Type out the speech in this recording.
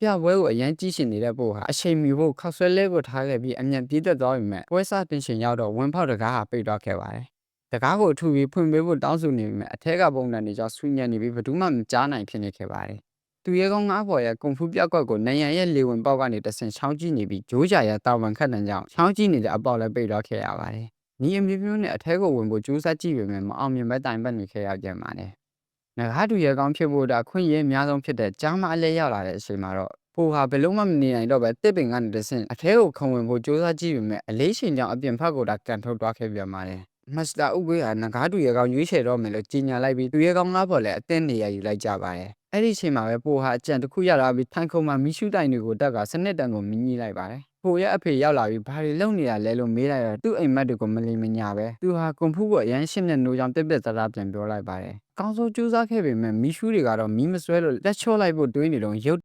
ပြပွဲကိုအရန်ကြည့်ရှင်နေတဲ့ပို့ဟာအချိန်မီဖို့ခောက်ဆွဲလဲကိုထားခဲ့ပြီးအမြန်ပြေးသက်သွားပြီမဲ့ပွဲစားတင်ရှင်ရောက်တော့ဝင်းဖောက်တကားဟာပိတ်သွားခဲ့ပါတယ်။တကားကိုထူပြီးဖွင့်ပေးဖို့တောင်းဆိုနေပြီမဲ့အထက်ကပုံစံတွေကြောင့်ဆွညံနေပြီးဘယ်သူမှမကြားနိုင်ဖြစ်နေခဲ့ပါတယ်။သူရဲကောင်းငါးပေါ်ရဲ့ကွန်ဖူးပြောက်ကွက်ကိုနယံရဲ့လေဝင်ပေါက်ကနေတဆင်ချောင်းကြည့်နေပြီးဂျိုးကြရတာဝန်ခတ်တဲ့ကြောင့်ချောင်းကြည့်နေတဲ့အပေါက်လည်းပိတ်သွားခဲ့ရပါတယ်။ညီအမျိုးမျိုးနဲ့အထက်ကိုဝင်ဖို့ကြိုးစားကြည့်ပေမဲ့မအောင်မြင်ပဲတိုင်ပတ်နေခဲ့ရပြန်ပါတယ်။ငါးတူရဲကောင်းဖြစ်ဖို့အခွင့်အရေးအများဆုံးဖြစ်တဲ့ကြားမအလဲရောက်လာတဲ့အချိန်မှာတော့ပိုဟာဘယ်လုံးမှမနေနိုင်တော့ပဲတစ်ပင်ကနေတဆင့်အထဲကိုခုံဝင်ဖို့ကြိုးစားကြည့်ပေမဲ့အလေးချိန်ကြောင့်အပြင်ဖက်ကိုကန်ထုတ်သွားခဲ့ပြန်ပါတယ်။မစ္စတာဥကွေးဟာငကားတူရဲကောင်းရွေးချယ်တော့မယ်လို့ကြီးညာလိုက်ပြီးသူရဲကောင်းငါးပေါ်လည်းအသင်းနေရယူလိုက်ကြပါတယ်။အဲ့ဒီအချိန်မှာပဲပိုဟာအကြံတစ်ခုရလာပြီးထိုင်ခုံမှာမီးရှူးတိုင်တွေကိုတက်ကစနစ်တန်ကိုမြင်းကြီးလိုက်ပါတယ်။ပိုရဲ့အဖေရောက်လာပြီးဘာတွေလုပ်နေတာလဲလို့မေးလိုက်တော့သူ့အိမ်မက်တွေကိုမလီမညာပဲသူဟာကွန်ဖူးကိုအရန်ရှင်းတဲ့နိုးကြောင်ပြက်ပြက်သားသားပြန်ပြောလိုက်ပါတယ်။ကောင်းစိုးကြိုးစားခဲ့ပေမဲ့မီးရှူးတွေကတော့မီးမစွဲလို့လက်ချော့လိုက်ဖို့တွေးနေတော့ရုတ်